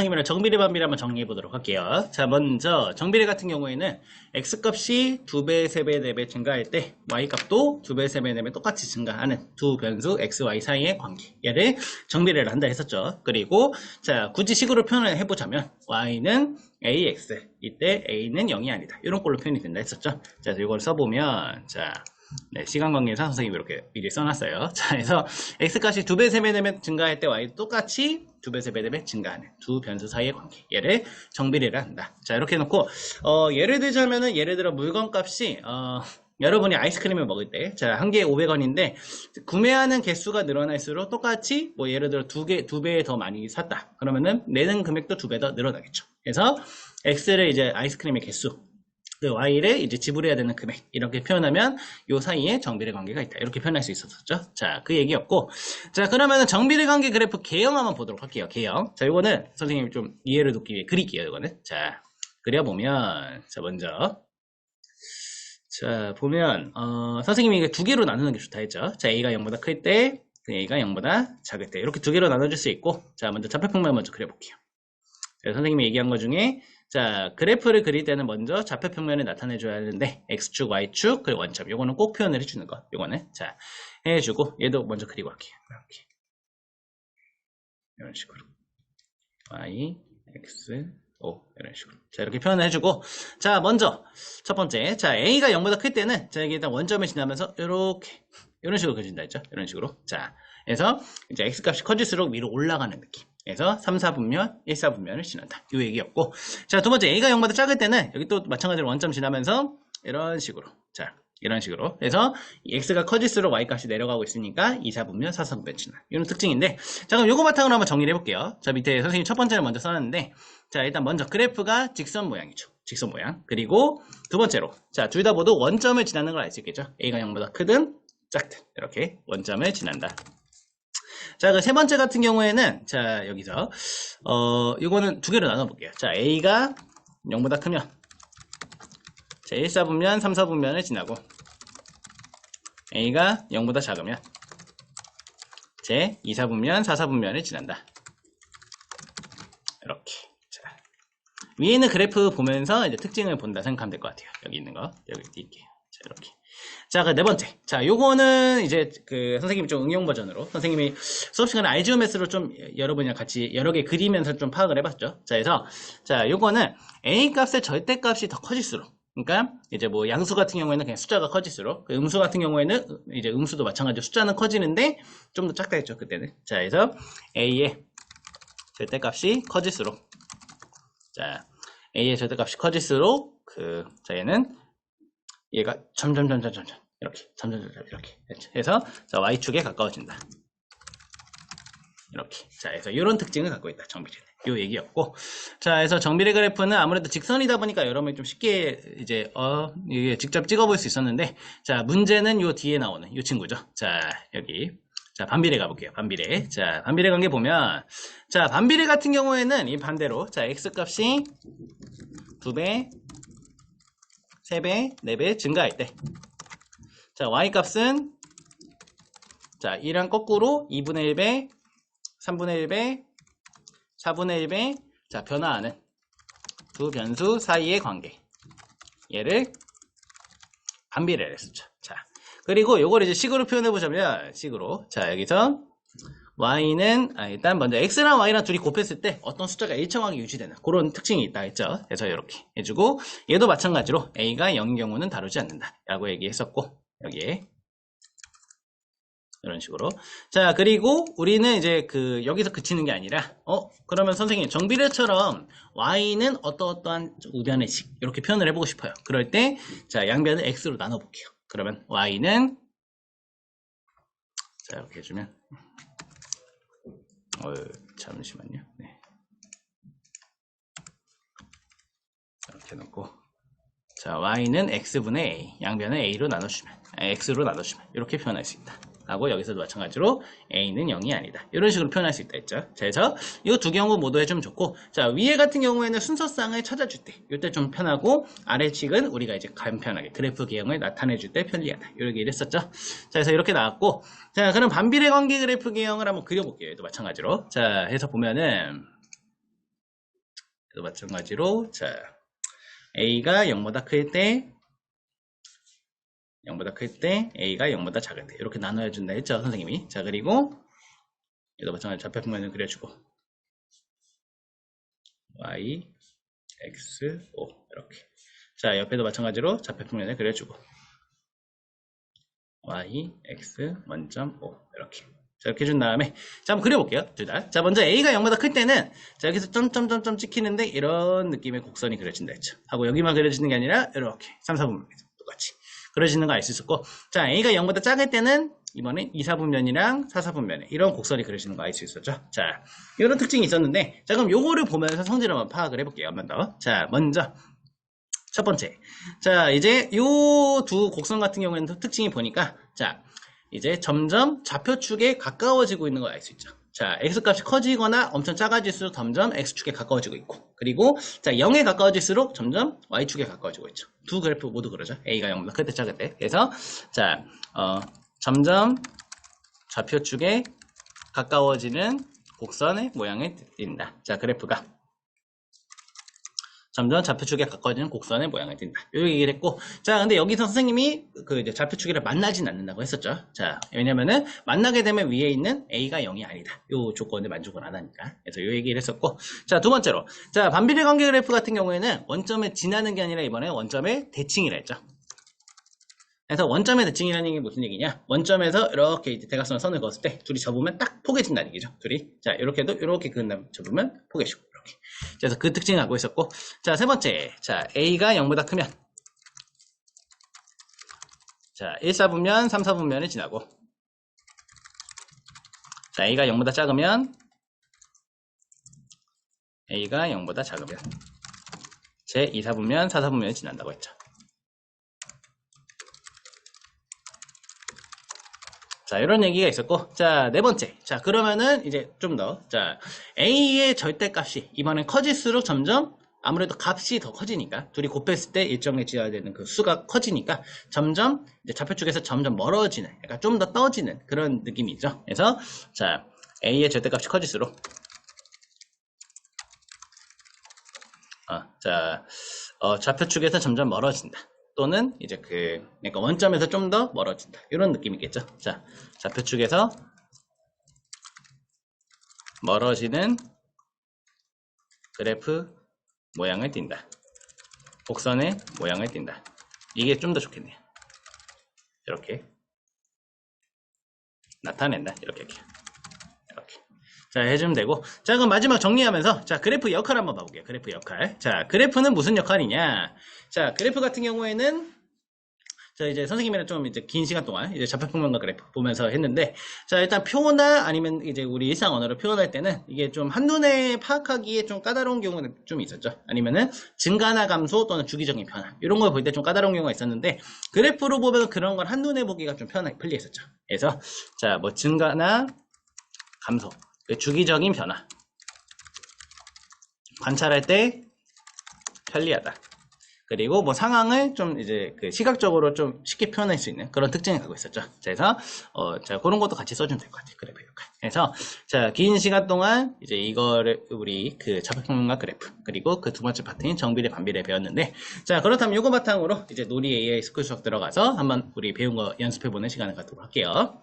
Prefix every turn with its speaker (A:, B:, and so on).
A: 선생님이랑 정비례 반비례 한번 정리해 보도록 할게요. 자, 먼저 정비례 같은 경우에는 x값이 2배, 3배, 4배 증가할 때 y값도 2배, 3배, 4배 똑같이 증가하는 두 변수 x, y 사이의 관계, 얘를 정비례를 한다 했었죠. 그리고 자, 굳이 식으로 표현을 해보자면 y는 ax, 이때 a는 0이 아니다, 이런 꼴로 표현이 된다 했었죠. 자, 이걸 써보면 자, 네, 시간 관계상 선생님이 이렇게 미리 써놨어요. 자, 그래서 x값이 2배, 3배, 4배 증가할 때 y도 똑같이 2배, 3배, 4배 증가하는 두 변수 사이의 관계, 얘를 정비례를 한다. 자, 이렇게 해놓고 예를 들자면은, 예를 들어 물건값이 여러분이 아이스크림을 먹을 때, 자, 한 개에 500원인데 구매하는 개수가 늘어날수록 똑같이 뭐 예를 들어 두 배 더 많이 샀다, 그러면은 내는 금액도 2배 더 늘어나겠죠. 그래서 x를 이제 아이스크림의 개수, 그 y를 이제 지불해야 되는 금액, 이렇게 표현하면 요 사이에 정비례 관계가 있다, 이렇게 표현할 수 있었죠. 자, 그 얘기였고, 자, 그러면은 정비례 관계 그래프 개형 한번 보도록 할게요. 개형. 자, 요거는 선생님이 좀 이해를 돕기 위해 그릴게요. 이거는. 자, 그려보면, 자, 먼저 자, 보면 선생님이 이게 두 개로 나누는 게 좋다 했죠. 자, a가 0보다 클 때, a가 0보다 작을 때, 이렇게 두 개로 나눠줄 수 있고, 자, 먼저 좌표평면 먼저 그려볼게요. 자, 선생님이 얘기한 것 중에, 자, 그래프를 그릴 때는 먼저 좌표평면을 나타내줘야 하는데, x축, y축, 그리고 원점, 요거는 꼭 표현을 해주는 거, 요거는. 자, 해주고, 얘도 먼저 그리고 할게요. 이렇게. 이런 식으로. y, x, o, 이런 식으로. 자, 이렇게 표현을 해주고, 자, 먼저, 첫 번째. 자, a가 0보다 클 때는, 자, 여기 일단 원점을 지나면서, 이렇게, 이런 식으로 그려진다 했죠? 이런 식으로. 자, 그래서, 이제 x값이 커질수록 위로 올라가는 느낌. 그래서 3, 4분면, 1, 4분면을 지난다, 요 얘기였고, 자, 두 번째, a가 0보다 작을 때는 여기 또 마찬가지로 원점 지나면서 이런 식으로, 자, 이런 식으로. 그래서 x가 커질수록 y값이 내려가고 있으니까 2, 4분면, 4, 4분면 지나, 이런 특징인데, 자, 그럼 요거 바탕으로 한번 정리를 해볼게요. 자, 밑에 선생님 첫 번째를 먼저 써놨는데, 자, 일단 먼저 그래프가 직선 모양이죠. 직선 모양. 그리고 두 번째로, 자, 둘 다 모두 원점을 지나는 걸 알 수 있겠죠. a가 0보다 크든 작든 이렇게 원점을 지난다. 자, 그 세 번째 같은 경우에는, 자, 여기서, 이거는 두 개로 나눠볼게요. 자, a가 0보다 크면, 자, 1, 4분면, 3, 4분면을 지나고, a가 0보다 작으면, 제 2, 4분면, 4, 4분면을 지난다. 이렇게. 자, 위에 있는 그래프 보면서 이제 특징을 본다 생각하면 될 것 같아요. 여기 있는 거. 여기 띄울게요. 자, 이렇게. 자, 그 네 번째. 자, 요거는 이제 그 선생님이 좀 응용 버전으로, 선생님이 수업 시간에 알지오메스로 좀 여러분이랑 같이 여러 개 그리면서 좀 파악을 해봤죠. 자, 그래서, 자, 요거는 a 값의 절대값이 더 커질수록, 그러니까 이제 뭐 양수 같은 경우에는 그냥 숫자가 커질수록, 음수 같은 경우에는 이제 음수도 마찬가지로 숫자는 커지는데 좀 더 작다 했죠, 그때는. 자, 그래서 a의 절대값이 커질수록, 자, a의 절대값이 커질수록 자, 얘가 점점점점점 이렇게 점점점점 이렇게 해서 자, y축에 가까워진다. 이렇게. 자, 그래서 이런 특징을 갖고 있다, 정비례는. 요 얘기였고, 자, 그래서 정비례 그래프는 아무래도 직선이다 보니까 여러분이 좀 쉽게 이제 이게 직접 찍어볼 수 있었는데, 자, 문제는 요 뒤에 나오는 요 친구죠. 자, 여기. 자, 반비례 가볼게요. 반비례. 자, 반비례 관계 보면, 자, 반비례 같은 경우에는 이 반대로, 자, x값이 2배, 3배, 4배 증가할 때, 자, y값은, 자, 1랑 거꾸로 2분의 1배, 3분의 1배, 4분의 1배, 자, 변화하는 두 변수 사이의 관계, 얘를 반비례를 했었죠. 자, 그리고 요걸 이제 식으로 표현해보자면, 식으로. 자, 여기서 y는, 일단 먼저 x랑 y랑 둘이 곱했을 때 어떤 숫자가 일정하게 유지되는 그런 특징이 있다 했죠. 그래서 이렇게 해주고, 얘도 마찬가지로 a가 0인 경우는 다루지 않는다 라고 얘기했었고, 여기에 이런 식으로. 자, 그리고 우리는 이제 여기서 그치는 게 아니라, 그러면 선생님, 정비례처럼 y는 어떠어떠한 우변의 식, 이렇게 표현을 해보고 싶어요. 그럴 때, 자, 양변을 x로 나눠볼게요. 그러면 y는, 자, 이렇게 해주면, 잠시만요. 네. 이렇게 놓고, 자, y는 x분의 a, 양변을 a로 나눠주면, x로 나눠주면, 이렇게 표현할 수 있다. 하고, 여기서도 마찬가지로 a는 0이 아니다, 이런 식으로 표현할 수 있다 했죠. 자, 그래서 이 두 경우 모두 해주면 좋고, 자, 위에 같은 경우에는 순서상을 찾아줄 때, 이때 좀 편하고, 아래측은 우리가 이제 간편하게 그래프 개형을 나타내줄 때 편리하다, 이렇게 이랬었죠. 자, 그래서 이렇게 나왔고, 자, 그럼 반비례 관계 그래프 개형을 한번 그려볼게요. 또 마찬가지로. 자, 해서 보면은, 그래서 마찬가지로 자 A가 0보다 클 때 0보다 클 때 A가 0보다 작을 때 이렇게 나눠야 준다 했죠 선생님이. 자 그리고 얘도 마찬가지로 좌표평면을 그려주고 Y, X, O 이렇게. 자 옆에도 마찬가지로 좌표평면을 그려주고 Y, X, 원점, O 이렇게. 자 이렇게 해준 다음에 자 한번 그려볼게요 둘 다. 자 먼저 A가 0보다 클 때는 자 여기서 점점점점 찍히는데 이런 느낌의 곡선이 그려진다 했죠. 하고 여기만 그려지는 게 아니라 이렇게 3, 4분면 똑같이 그려지는 거 알 수 있었고, 자 A가 0보다 작을 때는 이번엔 2, 4분면이랑 4, 4분면에 이런 곡선이 그려지는 거 알 수 있었죠. 자 이런 특징이 있었는데 자 그럼 요거를 보면서 성질을 한번 파악을 해볼게요. 한 번 더. 자 먼저 첫 번째 자 이제 요 두 곡선 같은 경우에는 특징이 보니까 자 이제 점점 좌표축에 가까워지고 있는 걸 알 수 있죠. 자 X값이 커지거나 엄청 작아질수록 점점 X축에 가까워지고 있고, 그리고 자 0에 가까워질수록 점점 Y축에 가까워지고 있죠. 두 그래프 모두 그러죠. A가 0보다 클 때 작을 때. 그래서 자 점점 좌표축에 가까워지는 곡선의 모양을 띈다. 자 그래프가 점점 좌표축에 가까워지는 곡선의 모양을 띈다. 요 얘기를 했고, 자 근데 여기서 선생님이 그 이제 좌표축이랑 만나진 않는다고 했었죠. 자 왜냐면은 만나게 되면 위에 있는 A가 0이 아니다. 요 조건을 만족을 안 하니까. 그래서 요 얘기를 했었고, 자 두 번째로 자 반비례 관계 그래프 같은 경우에는 원점에 지나는 게 아니라 이번에 원점에 대칭이라 했죠. 그래서 원점의 대칭이라는 게 무슨 얘기냐? 원점에서 이렇게 이제 대각선 선을 그었을 때 둘이 접으면 딱 포개진다는 얘기죠. 둘이. 자 이렇게도 이렇게 그은 다음 접으면 포개지고 이렇게. 그래서 그 특징을 알고 있었고, 자 세 번째, 자 A가 0보다 크면 자 1, 4분면, 3, 4분면을 지나고, 자 A가 0보다 작으면 A가 0보다 작으면 제 2, 4분면, 4, 4분면을 지난다고 했죠. 자 이런 얘기가 있었고, 자 네 번째, 자 그러면은 이제 좀 더 자 A의 절대값이 이번엔 커질수록 점점 아무래도 값이 더 커지니까 둘이 곱했을 때 일정해져야 되는 그 수가 커지니까 점점 이제 좌표축에서 점점 멀어지는, 약간 좀 더 떠지는 그런 느낌이죠. 그래서 자 A의 절대값이 커질수록 좌표축에서 점점 멀어진다. 또는 이제 그러니까 원점에서 좀 더 멀어진다. 이런 느낌이겠죠. 자, 좌표축에서 멀어지는 그래프 모양을 띈다. 곡선의 모양을 띈다. 이게 좀 더 좋겠네요. 이렇게 나타낸다. 이렇게. 자, 해주면 되고. 자, 그럼 마지막 정리하면서, 자, 그래프 역할 한번 봐볼게요. 그래프 역할. 자, 그래프는 무슨 역할이냐? 자, 그래프 같은 경우에는, 자, 이제 선생님이랑 좀 이제 긴 시간 동안 이제 좌표평면과 그래프 보면서 했는데, 자, 일단 표나 아니면 이제 우리 일상 언어로 표현할 때는 이게 좀 한눈에 파악하기에 좀 까다로운 경우는 좀 있었죠. 아니면은 증가나 감소 또는 주기적인 변화. 이런 걸 볼 때 좀 까다로운 경우가 있었는데, 그래프로 보면 그런 걸 한눈에 보기가 좀 편하게 편리했었죠. 그래서, 자, 뭐 증가나 감소. 주기적인 변화 관찰할 때 편리하다. 그리고 뭐 상황을 좀 이제 그 시각적으로 좀 쉽게 표현할 수 있는 그런 특징을 갖고 있었죠. 그래서 자 그런 것도 같이 써주면 될 것 같아요. 그래프 역할. 그래서 자 긴 시간 동안 이제 이거를 우리 그 좌표평면과 그래프 그리고 그 두 번째 파트인 정비례 반비례 배웠는데, 자 그렇다면 이거 바탕으로 이제 놀이 AI 스쿨 수업 들어가서 한번 우리 배운 거 연습해보는 시간을 갖도록 할게요.